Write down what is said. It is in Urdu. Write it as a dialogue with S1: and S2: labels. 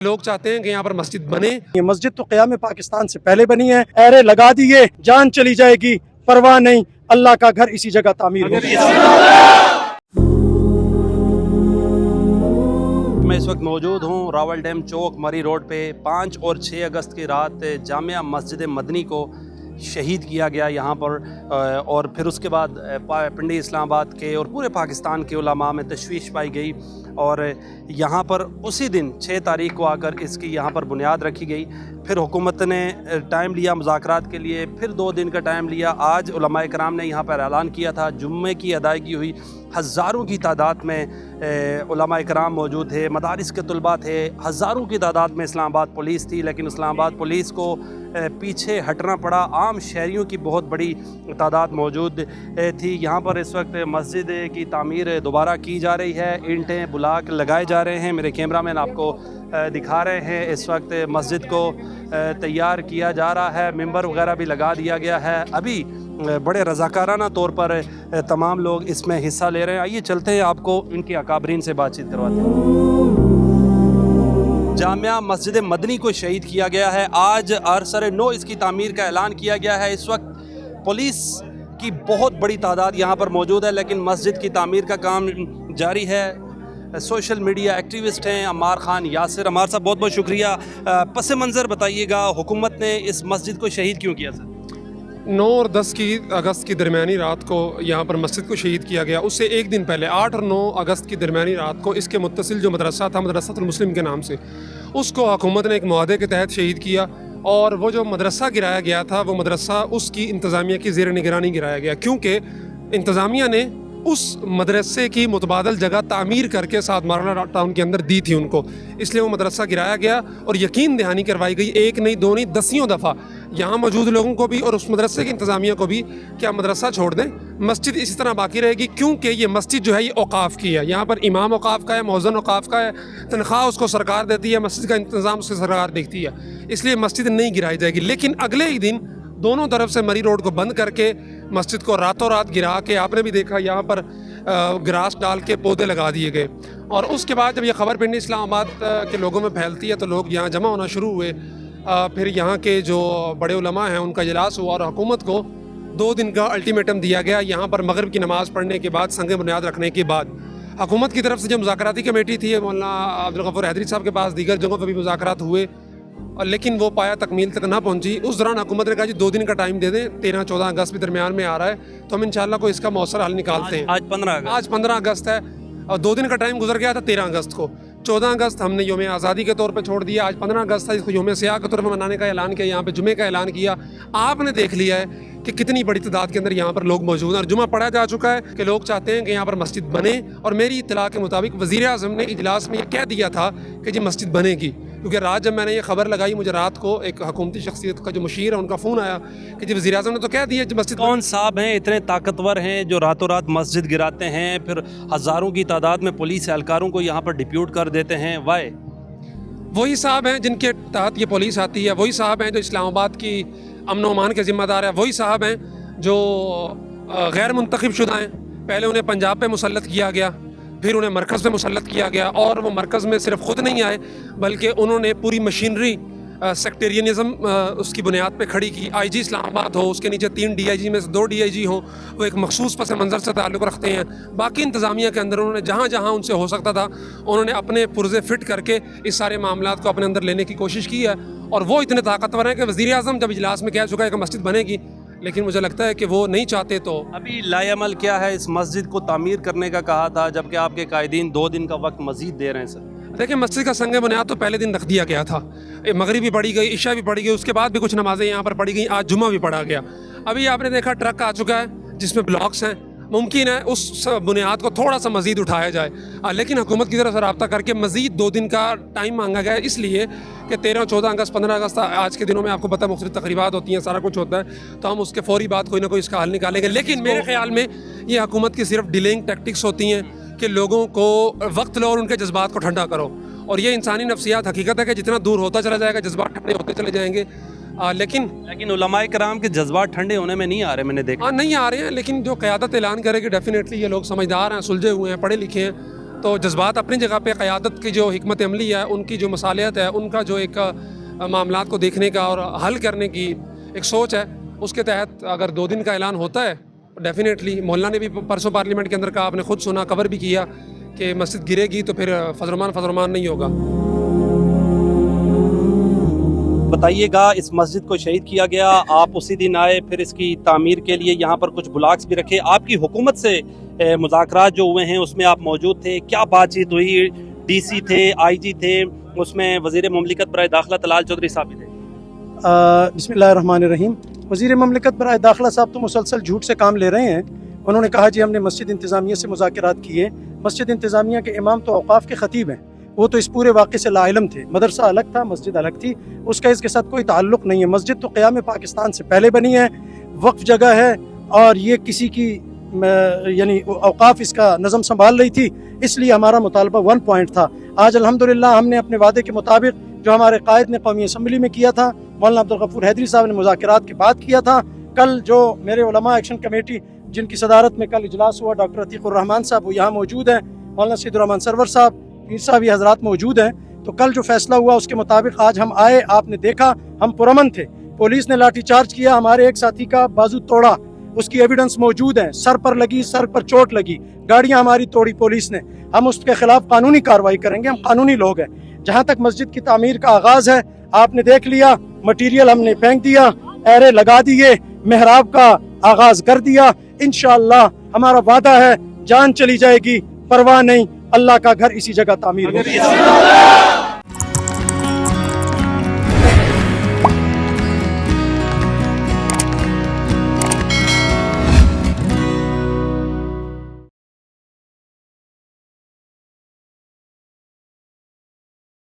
S1: لوگ چاہتے ہیں کہ یہاں پر مسجد بنے.
S2: یہ مسجد تو قیام پاکستان سے پہلے بنی ہے. ایرے لگا دیے, جان چلی جائے گی, پرواہ نہیں, اللہ کا گھر اسی جگہ تعمیر ہوگا.
S3: میں اس وقت موجود ہوں راول ڈیم چوک مری روڈ پہ. 5 اور 6 اگست کی رات جامعہ مسجد مدنی کو شہید کیا گیا یہاں پر, اور پھر اس کے بعد پنڈی اسلام آباد کے اور پورے پاکستان کے علماء میں تشویش پائی گئی, اور یہاں پر اسی دن 6 تاریخ کو آ کر اس کی یہاں پر بنیاد رکھی گئی. پھر حکومت نے ٹائم لیا مذاکرات کے لیے, پھر 2 دن کا ٹائم لیا. آج علماء کرام نے یہاں پر اعلان کیا تھا, جمعے کی ادائیگی ہوئی. ہزاروں کی تعداد میں علماء کرام موجود تھے, مدارس کے طلباء تھے, ہزاروں کی تعداد میں اسلام آباد پولیس تھی. لیکن اسلام آباد پولیس کو پیچھے ہٹنا پڑا. عام شہریوں کی بہت بڑی تعداد موجود تھی. یہاں پر اس وقت مسجد کی تعمیر دوبارہ کی جا رہی ہے, اینٹیں بلاک لگائے جا رہے ہیں. میرے کیمرہ مین آپ کو دکھا رہے ہیں اس وقت مسجد کو تیار کیا جا رہا ہے. ممبر وغیرہ بھی لگا دیا گیا ہے. ابھی بڑے رضاکارانہ طور پر تمام لوگ اس میں حصہ لے رہے ہیں. آئیے چلتے ہیں, آپ کو ان کے اکابرین سے بات چیت کرواتے ہیں. جامعہ مسجد مدنی کو شہید کیا گیا ہے. آج عرصہ 9 اس کی تعمیر کا اعلان کیا گیا ہے. اس وقت پولیس کی بہت بڑی تعداد یہاں پر موجود ہے, لیکن مسجد کی تعمیر کا کام جاری ہے. سوشل میڈیا ایکٹیوسٹ ہیں عمار خان یاسر. عمار صاحب بہت بہت شکریہ. پس منظر بتائیے گا, حکومت نے اس مسجد کو شہید کیوں کیا سر؟
S1: 9 اور 10 اگست کی درمیانی رات کو یہاں پر مسجد کو شہید کیا گیا. اس سے ایک دن پہلے 8 اور 9 اگست کی درمیانی رات کو اس کے متصل جو مدرسہ تھا, مدرسۃ المسلم کے نام سے, اس کو حکومت نے ایک معاہدے کے تحت شہید کیا. اور وہ جو مدرسہ گرایا گیا تھا, وہ مدرسہ اس کی انتظامیہ کی زیر نگرانی گرایا گیا, کیونکہ انتظامیہ نے اس مدرسے کی متبادل جگہ تعمیر کر کے ساتھ مارنا ٹاؤن کے اندر دی تھی ان کو. اس لیے وہ مدرسہ گرایا گیا اور یقین دہانی کروائی گئی, 1 نہیں 2 نہیں 10 دفعہ یہاں موجود لوگوں کو بھی اور اس مدرسے کی انتظامیہ کو بھی کہ آپ مدرسہ چھوڑ دیں, مسجد اسی طرح باقی رہے گی. کیونکہ یہ مسجد جو ہے یہ اوقاف کی ہے, یہاں پر امام اوقاف کا ہے, مؤذن اوقاف کا ہے, تنخواہ اس کو سرکار دیتی ہے, مسجد کا انتظام اس سے سرکار دیکھتی ہے, اس لیے مسجد نہیں گرائی جائے گی. لیکن اگلے ہی دن دونوں طرف سے مری روڈ کو بند کر کے مسجد کو راتوں رات گرا کے, آپ نے بھی دیکھا یہاں پر گراس ڈال کے پودے لگا دیے گئے. اور اس کے بعد جب یہ خبر پنڈی اسلام آباد کے لوگوں میں pھیلتی ہے تو لوگ یہاں جمع ہونا شروع ہوئے. پھر یہاں کے جو بڑے علماء ہیں ان کا اجلاس ہوا اور حکومت کو 2 دن کا الٹیمیٹم دیا گیا. یہاں پر مغرب کی نماز پڑھنے کے بعد, سنگ بنیاد رکھنے کے بعد, حکومت کی طرف سے جو مذاکراتی کمیٹی تھی مولانا عبدالغفور حیدری صاحب کے پاس, دیگر جگہوں پہ بھی مذاکرات ہوئے, لیکن وہ پایا تکمیل تک نہ پہنچی. اس دوران حکومت نے کہا جی 2 دن کا ٹائم دے دیں, 13-14 اگست بھی درمیان میں آ رہا ہے تو ہم انشاءاللہ کو اس کا مؤثر حل نکالتے ہیں. آج 15 اگست ہے اور 2 دن کا ٹائم گزر گیا تھا 13 اگست کو. 14 اگست ہم نے یوم آزادی کے طور پہ چھوڑ دیا. آج 15 اگست تھا, اس کو یوم سیاہ کے طور پہ منانے کا اعلان کیا, یہاں پہ جمعے کا اعلان کیا. آپ نے دیکھ لیا ہے کہ کتنی بڑی تعداد کے اندر یہاں پر لوگ موجود ہیں اور جمعہ پڑھا جا چکا ہے کہ لوگ چاہتے ہیں کہ یہاں پر مسجد بنے. اور میری اطلاع کے مطابق وزیر اعظم نے اجلاس میں یہ کہہ دیا تھا کہ جی مسجد بنے گی. کیونکہ رات جب میں نے یہ خبر لگائی, مجھے رات کو ایک حکومتی شخصیت کا جو مشیر ہے ان کا فون آیا کہ جی وزیر اعظم نے تو کہہ دیا کہ مسجد.
S3: کون صاحب ہیں اتنے طاقتور ہیں جو راتوں رات مسجد گراتے ہیں, پھر ہزاروں کی تعداد میں پولیس اہلکاروں کو یہاں پر ڈپیوٹ کر دیتے ہیں؟ وائے
S1: وہی صاحب ہیں جن کے تحت یہ پولیس آتی ہے, وہی صاحب ہیں جو اسلام آباد کی امن و امان کے ذمہ دار ہیں, وہی صاحب ہیں جو غیر منتخب شدہ ہیں. پہلے انہیں پنجاب پہ مسلط کیا گیا, پھر انہیں مرکز پہ مسلط کیا گیا, اور وہ مرکز میں صرف خود نہیں آئے بلکہ انہوں نے پوری مشینری سیکٹیرینزم اس کی بنیاد پہ کھڑی کی. آئی جی اسلام آباد ہو, اس کے نیچے 3 DIG میں سے 2 DIG ہوں, وہ ایک مخصوص پس منظر سے تعلق رکھتے ہیں. باقی انتظامیہ کے اندر انہوں نے جہاں جہاں ان سے ہو سکتا تھا انہوں نے اپنے پرزے فٹ کر کے اس سارے معاملات کو اپنے اندر لینے کی کوشش کی ہے. اور وہ اتنے طاقتور ہیں کہ وزیر اعظم جب اجلاس میں کہہ چکا ہے کہ مسجد بنے گی, لیکن مجھے لگتا ہے کہ وہ نہیں چاہتے. تو
S3: ابھی لائے عمل کیا ہے؟ اس مسجد کو تعمیر کرنے کا کہا تھا, جبکہ آپ کے قائدین 2 دن کا وقت مزید دے رہے ہیں سر.
S1: دیکھیں مسجد کا سنگ بنیاد تو پہلے دن رکھ دیا گیا تھا, مغرب بھی پڑھی گئی, عشاء بھی پڑھی گئی, اس کے بعد بھی کچھ نمازیں یہاں پر پڑھی گئیں, آج جمعہ بھی پڑھا گیا. ابھی آپ نے دیکھا ٹرک آ چکا ہے جس میں بلاکس ہیں, ممکن ہے اس بنیاد کو تھوڑا سا مزید اٹھایا جائے, لیکن حکومت کی طرف سے رابطہ کر کے مزید 2 دن کا ٹائم مانگا گیا ہے, اس لیے کہ 13-14 اگست 15 اگست آج کے دنوں میں آپ کو پتہ مختلف تقریبات ہوتی ہیں, سارا کچھ ہوتا ہے, تو ہم اس کے فوری بعد کوئی نہ کوئی اس کا حل نکالیں گے. لیکن میرے خیال میں یہ حکومت کی صرف ڈیلنگ ٹیکٹکس ہوتی ہیں کہ لوگوں کو وقت لو اور ان کے جذبات کو ٹھنڈا کرو. اور یہ انسانی نفسیات حقیقت ہے کہ جتنا دور ہوتا چلا جائے گا جذبات ٹھنڈے ہوتے چلے جائیں گے. لیکن
S3: علماء کرام کے جذبات ٹھنڈے ہونے میں نہیں آ رہے, میں نے دیکھا.
S1: نہیں آ رہے ہیں, لیکن جو قیادت اعلان کرے کہ ڈیفینیٹلی یہ لوگ سمجھدار ہیں, سلجھے ہوئے ہیں, پڑھے لکھے ہیں, تو جذبات اپنی جگہ پہ، قیادت کی جو حکمت عملی ہے، ان کی جو مصالحت ہے، ان کا جو ایک معاملات کو دیکھنے کا اور حل کرنے کی ایک سوچ ہے، اس کے تحت اگر 2 دن کا اعلان ہوتا ہے ڈیفینیٹلی، مولانا نے بھی پرسوں پارلیمنٹ کے اندر کہا، آپ نے خود سنا، کور بھی کیا کہ مسجد گرے گی تو پھر فضرمان نہیں ہوگا۔
S3: بتائیے گا، اس مسجد کو شہید کیا گیا، آپ اسی دن آئے، پھر اس کی تعمیر کے لیے یہاں پر کچھ بلاکس بھی رکھے، آپ کی حکومت سے مذاکرات جو ہوئے ہیں اس میں آپ موجود تھے، کیا بات چیت ہوئی؟ ڈی سی تھے، آئی جی تھے، اس میں وزیر مملکت برائے داخلہ طلال چودھری صاحب بھی تھے۔
S2: بسم اللہ الرحمن الرحیم۔ وزیر مملکت برائے داخلہ صاحب تو مسلسل جھوٹ سے کام لے رہے ہیں۔ انہوں نے کہا جی ہم نے مسجد انتظامیہ سے مذاکرات کیے۔ مسجد انتظامیہ کے امام تو اوقاف کے خطیب ہیں، وہ تو اس پورے واقعے سے لا علم تھے۔ مدرسہ الگ تھا، مسجد الگ تھی، اس کا اس کے ساتھ کوئی تعلق نہیں ہے۔ مسجد تو قیام پاکستان سے پہلے بنی ہے، وقف جگہ ہے، اور یہ کسی کی یعنی اوقاف اس کا نظم سنبھال رہی تھی، اس لیے ہمارا مطالبہ 1 پوائنٹ تھا۔ آج الحمدللہ ہم نے اپنے وعدے کے مطابق جو ہمارے قائد نے قومی اسمبلی میں کیا تھا، مولانا عبدالغفور حیدری صاحب نے مذاکرات کے بعد کیا تھا، کل جو میرے علماء ایکشن کمیٹی جن کی صدارت میں کل اجلاس ہوا، ڈاکٹر عتیق الرحمان صاحب وہ یہاں موجود ہیں، مولانا سید الرحمان سرور صاحب، پیر صاحب، یہ حضرات موجود ہیں، تو کل جو فیصلہ ہوا اس کے مطابق آج ہم آئے، آپ نے دیکھا ہم پرامن تھے۔ پولیس نے لاٹھی چارج کیا، ہمارے ایک ساتھی کا بازو توڑا، اس کی ایویڈنس موجود ہے، سر پر لگی، سر پر چوٹ لگی، گاڑیاں ہماری توڑی پولیس نے۔ ہم اس کے خلاف قانونی کارروائی کریں گے، ہم قانونی لوگ ہیں۔ جہاں تک مسجد کی تعمیر کا آغاز ہے، آپ نے دیکھ لیا، مٹیریل ہم نے پھینک دیا، ایرے لگا دیے، محراب کا آغاز کر دیا۔ انشاءاللہ ہمارا وعدہ ہے، جان چلی جائے گی پرواہ نہیں، اللہ کا گھر اسی جگہ تعمیر ہوگا۔